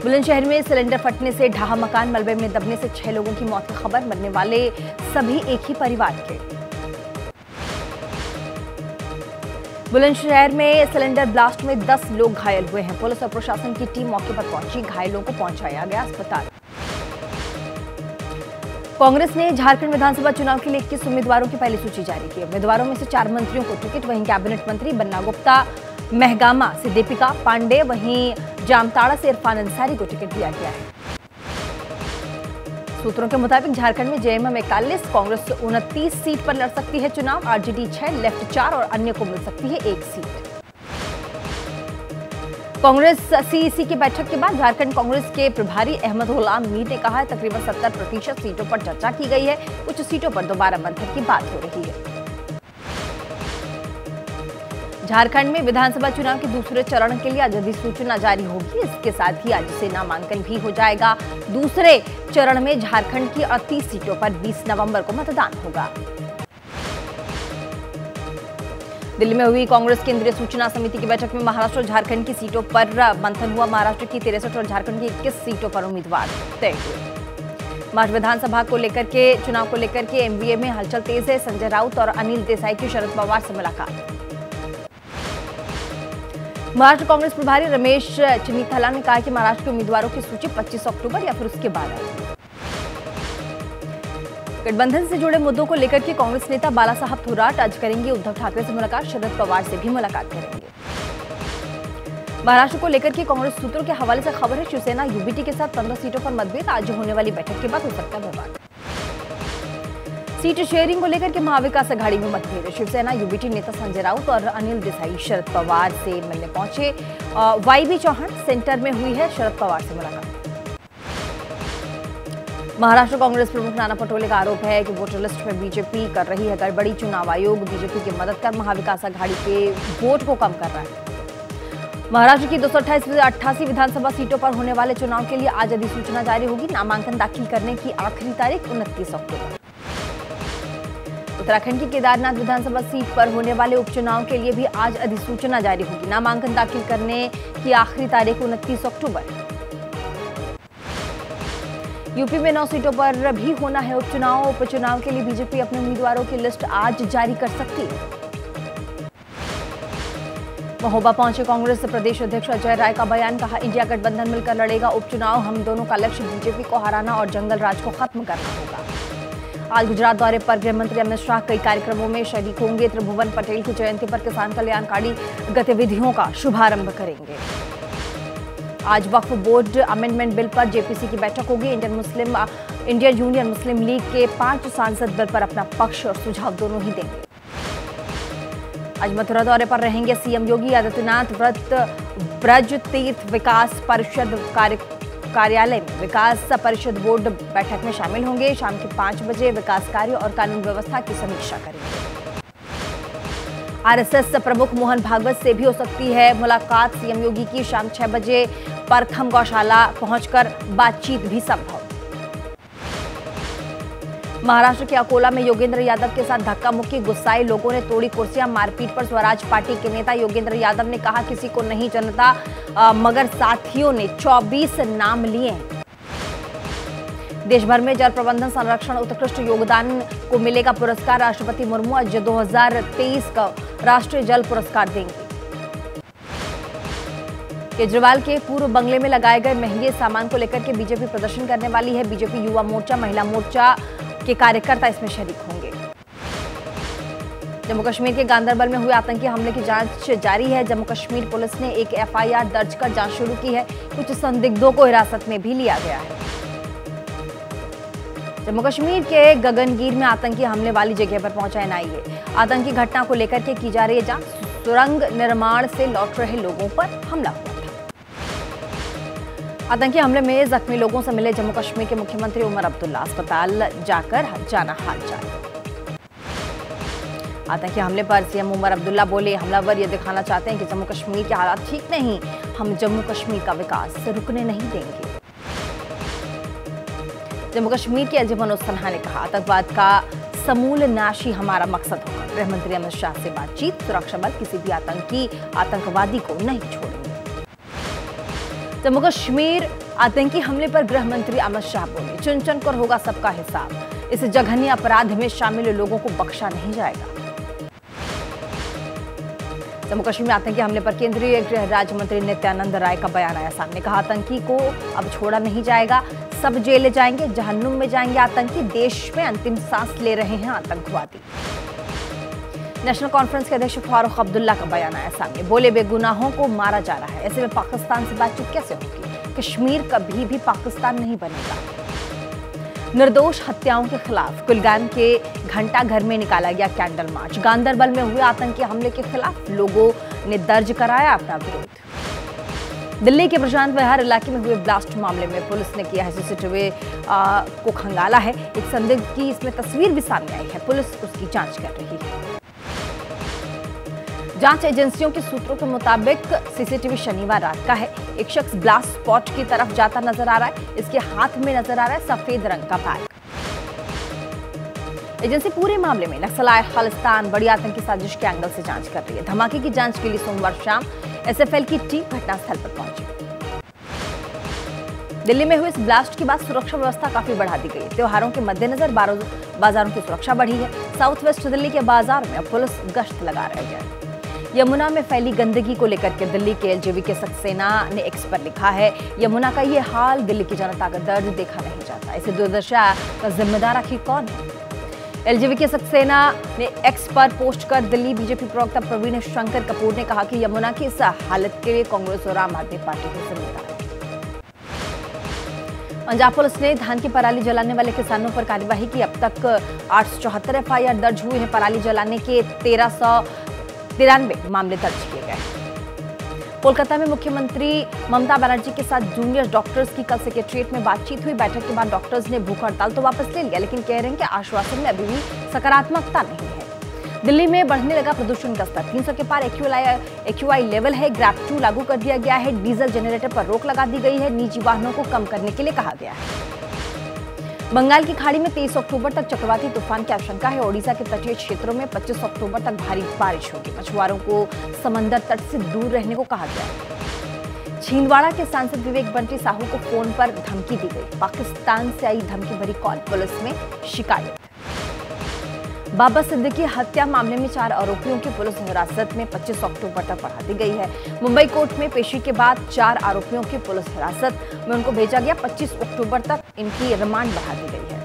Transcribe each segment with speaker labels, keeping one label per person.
Speaker 1: बुलंदशहर में सिलेंडर फटने से ढहा मकान, मलबे में दबने से 6 लोगों की मौत की खबर। मरने वाले सभी एक ही परिवार के। बुलंदशहर में सिलेंडर ब्लास्ट में 10 लोग घायल हुए हैं। पुलिस और प्रशासन की टीम मौके पर पहुंची, घायलों को पहुंचाया गया अस्पताल। कांग्रेस ने झारखंड विधानसभा चुनाव के लिए 21 उम्मीदवारों की पहली सूची जारी की। उम्मीदवारों में से 4 मंत्रियों को टिकट, वहीं कैबिनेट मंत्री बन्ना गुप्ता महगामा से दीपिका पांडे, वहीं जामताड़ा से इरफान अंसारी को टिकट दिया गया है। सूत्रों के मुताबिक झारखंड में जेएमएम 41, कांग्रेस 29 सीट पर लड़ सकती है चुनाव। आरजेडी 6, लेफ्ट 4 और अन्य को मिल सकती है 1 सीट। कांग्रेस सीईसी की बैठक के बाद झारखंड कांग्रेस के प्रभारी अहमद गुलाम मीर ने कहा है तकरीबन 70% सीटों पर चर्चा की गई है, कुछ सीटों पर दोबारा मंथन की बात हो रही है। झारखंड में विधानसभा चुनाव के दूसरे चरण के लिए आज अधिसूचना जारी होगी। इसके साथ ही आज से नामांकन भी हो जाएगा। दूसरे चरण में झारखंड की 38 सीटों पर 20 नवंबर को मतदान होगा। दिल्ली में हुई कांग्रेस केंद्रीय सूचना समिति की बैठक में महाराष्ट्र और झारखंड की सीटों पर मंथन हुआ। महाराष्ट्र की 63 और झारखंड की 21 सीटों पर उम्मीदवार तय हुए। महाराष्ट्र विधानसभा को लेकर के चुनाव को लेकर के एमवीए में हलचल तेज है। संजय राउत और अनिल देसाई की शरद पवार से मुलाकात। महाराष्ट्र कांग्रेस प्रभारी रमेश चन्नीथला ने कहा कि महाराष्ट्र के उम्मीदवारों की सूची 25 अक्टूबर या फिर उसके बाद आएगी। गठबंधन से जुड़े मुद्दों को लेकर के कांग्रेस नेता बाला साहब थोराट आज करेंगे उद्धव ठाकरे से मुलाकात, शरद पवार से भी मुलाकात करेंगे। महाराष्ट्र को लेकर के कांग्रेस सूत्रों के हवाले से खबर है शिवसेना यूबीटी के साथ 15 सीटों पर मतभेद। आज होने वाली बैठक के बाद हो सकता है विवाद। सीट शेयरिंग को लेकर के महाविकास अघाड़ी में मतभेद। शिवसेना यूबीटी नेता संजय राउत और अनिल देसाई शरद पवार से मिलने पहुंचे। वाईबी चौहान सेंटर में हुई है शरद पवार से मुलाकात। महाराष्ट्र कांग्रेस प्रमुख नाना पटोले का आरोप है कि वोटर लिस्ट में बीजेपी कर रही है गड़बड़ी। चुनाव आयोग बीजेपी की मदद कर महाविकास अघाड़ी के वोट को कम कर रहा है। महाराष्ट्र की 288 विधानसभा सीटों पर होने वाले चुनाव के लिए आज अधिसूचना जारी होगी। नामांकन दाखिल करने की आखिरी तारीख 29 अक्टूबर। उत्तराखंड की केदारनाथ विधानसभा सीट पर होने वाले उपचुनाव के लिए भी आज अधिसूचना जारी होगी। नामांकन दाखिल करने की आखिरी तारीख 29 अक्टूबर। यूपी में 9 सीटों पर भी होना है उपचुनाव। उपचुनाव के लिए बीजेपी अपने उम्मीदवारों की लिस्ट आज जारी कर सकती है। महोबा पहुंचे कांग्रेस प्रदेश अध्यक्ष अजय राय का बयान, कहा इंडिया गठबंधन मिलकर लड़ेगा उपचुनाव। हम दोनों का लक्ष्य बीजेपी को हराना और जंगल राज को खत्म करना होगा। आज गुजरात दौरे पर गृह मंत्री अमित शाह कई कार्यक्रमों में शरीक होंगे। त्रिभुवन पटेल की जयंती पर किसान कल्याणकारी गतिविधियों का शुभारंभ करेंगे। आज वक्फ बोर्ड अमेंडमेंट बिल पर जेपीसी की बैठक होगी। इंडियन यूनियन मुस्लिम लीग के 5 सांसद बिल पर अपना पक्ष और सुझाव दोनों ही देंगे। आज मथुरा दौरे पर रहेंगे सीएम योगी आदित्यनाथ। व्रत ब्रज तीर्थ विकास परिषद कार्यालय में विकास परिषद बोर्ड बैठक में शामिल होंगे। शाम के 5 बजे विकास कार्य और कानून व्यवस्था की समीक्षा करेंगे। आरएसएस प्रमुख मोहन भागवत से भी हो सकती है मुलाकात। सीएम योगी की शाम 6 बजे परखम गौशाला पहुंचकर बातचीत भी संभव। महाराष्ट्र के अकोला में योगेंद्र यादव के साथ धक्का मुक्की, गुस्साए लोगों ने तोड़ी कुर्सियां। मारपीट पर स्वराज पार्टी के नेता योगेंद्र यादव ने कहा किसी को नहीं जनता मगर साथियों ने 24 नाम लिए। देश भर में जल प्रबंधन संरक्षण उत्कृष्ट योगदान को मिलेगा पुरस्कार। राष्ट्रपति मुर्मू आज 2023 का राष्ट्रीय जल पुरस्कार देंगे। केजरीवाल के पूर्व बंगले में लगाए गए महंगे सामान को लेकर के बीजेपी प्रदर्शन करने वाली है। बीजेपी युवा मोर्चा, महिला मोर्चा के कार्यकर्ता इसमें शरीक होंगे। जम्मू कश्मीर के गांदरबल में हुए आतंकी हमले की जांच जारी है। जम्मू कश्मीर पुलिस ने एक एफआईआर दर्ज कर जांच शुरू की है। कुछ संदिग्धों को हिरासत में भी लिया गया है। जम्मू कश्मीर के गगनगीर में आतंकी हमले वाली जगह पर पहुंचा एनआईए। आतंकी घटना को लेकर के की जा रही है जांच। सुरंग निर्माण से लौट रहे लोगों पर हमला हुआ था। आतंकी हमले में जख्मी लोगों से मिले जम्मू कश्मीर के मुख्यमंत्री उमर अब्दुल्ला। अस्पताल जाकर जाना हालचाल। आतंकी हमले पर सीएम उमर अब्दुल्ला बोले, हमलावर ये दिखाना चाहते हैं कि जम्मू कश्मीर के हालात ठीक नहीं, हम जम्मू कश्मीर का विकास रुकने नहीं देंगे। जम्मू कश्मीर के अजय मनोज सिन्हा ने कहा, आतंकवाद का समूल नाश ही हमारा मकसद होगा। गृह मंत्री अमित शाह से बातचीत, सुरक्षा बल किसी भी आतंकवादी को नहीं छोड़ेंगे। जम्मू कश्मीर आतंकी हमले पर गृह मंत्री अमित शाह बोले, चुन चुन कर होगा सबका हिसाब। इस जघन्य अपराध में शामिल लोगों को बख्शा नहीं जाएगा। जम्मू कश्मीर में आतंकी हमले पर केंद्रीय गृह राज्य मंत्री नित्यानंद राय का बयान आया सामने। कहा, आतंकी को अब छोड़ा नहीं जाएगा, सब जेल जाएंगे, जहन्नुम में जाएंगे आतंकी। देश में अंतिम सांस ले रहे हैं आतंकवादी। नेशनल कॉन्फ्रेंस के अध्यक्ष फारूक अब्दुल्ला का बयान आया सामने। बोले, बेगुनाहों को मारा जा रहा है, ऐसे में पाकिस्तान से बातचीत कैसे होगी? कश्मीर कभी भी पाकिस्तान नहीं बनेगा। निर्दोष हत्याओं के खिलाफ कुलगाम के घंटा घर में निकाला गया कैंडल मार्च। गांदरबल में हुए आतंकी हमले के खिलाफ लोगों ने दर्ज कराया अपना विरोध। दिल्ली के प्रशांत विहार इलाके में हुए ब्लास्ट मामले में पुलिस ने किया है सीसीटीवी को खंगाला है। एक संदिग्ध की इसमें तस्वीर भी सामने आई है। पुलिस उसकी जांच कर रही है। जांच एजेंसियों के सूत्रों के मुताबिक सीसीटीवी शनिवार रात का है। एक शख्स ब्लास्ट स्पॉट की तरफ जाता नजर आ रहा है। इसके हाथ में नजर आ रहा है सफेद रंग का बैग। एजेंसी पूरे मामले में नक्सलाय खालिस्तान बड़ी आतंकी साजिश के एंगल से जांच कर रही है। धमाके की जांच के लिए सोमवार शाम एसएफएल की टीम घटनास्थल पर पहुंची। दिल्ली में हुए इस ब्लास्ट के बाद सुरक्षा व्यवस्था काफी बढ़ा दी गई। त्योहारों के मद्देनजर बाजारों की सुरक्षा बढ़ी है। साउथ वेस्ट दिल्ली के बाजार में पुलिस गश्त लगा रही है। यमुना में फैली गंदगी को लेकर के दिल्ली के एलजेवी के सक्सेना ने एक्स पर लिखा है, यमुना का ये हाल दिल्ली की जनता का दर्द देखा नहीं जाता। इसे दुर्दशा का जिम्मेदार आखिर कौन है? एलजेवी के सक्सेना ने एक्स पर पोस्ट कर दिल्ली बीजेपी प्रवक्ता प्रवीण शंकर कपूर ने कहा कि यमुना की इस हालत के लिए कांग्रेस और आम आदमी पार्टी की जिम्मेदार है। पंजाब पुलिस ने धान की पराली जलाने वाले किसानों पर कार्यवाही की। अब तक 874 एफआईआर दर्ज हुए हैं। पराली जलाने के 1393 मामले दर्ज किए गए। कोलकाता में मुख्यमंत्री ममता बनर्जी के साथ जूनियर डॉक्टर्स की कल सेक्रेटरिएट में बातचीत हुई। बैठक के बाद डॉक्टर्स ने भूख हड़ताल तो वापस ले लिया, लेकिन कह रहे हैं कि आश्वासन में अभी भी सकारात्मकता नहीं है। दिल्ली में बढ़ने लगा प्रदूषण का स्तर। 300 के पार एक्यूआई लेवल है। ग्रैप 2 लागू कर दिया गया है। डीजल जनरेटर पर रोक लगा दी गई है। निजी वाहनों को कम करने के लिए कहा गया है। बंगाल की खाड़ी में 23 अक्टूबर तक चक्रवाती तूफान की आशंका है। ओडिशा के तटीय क्षेत्रों में 25 अक्टूबर तक भारी बारिश होगी। मछुआरों को समंदर तट से दूर रहने को कहा गया है। छिंदवाड़ा के सांसद विवेक बंटी साहू को फोन पर धमकी दी गई। पाकिस्तान से आई धमकी भरी कॉल, पुलिस में शिकायत। बाबा सिद्दीकी हत्या मामले में 4 आरोपियों की पुलिस हिरासत में 25 अक्टूबर तक बढ़ा दी गई है। मुंबई कोर्ट में पेशी के बाद 4 आरोपियों की पुलिस हिरासत में उनको भेजा गया। 25 अक्टूबर तक इनकी रिमांड बढ़ा दी गई है।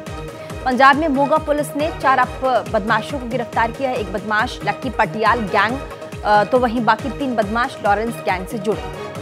Speaker 1: पंजाब में मोगा पुलिस ने 4 बदमाशों को गिरफ्तार किया है। एक बदमाश लक्की पटियाल गैंग तो वहीं बाकी 3 बदमाश लॉरेंस गैंग से जुड़े।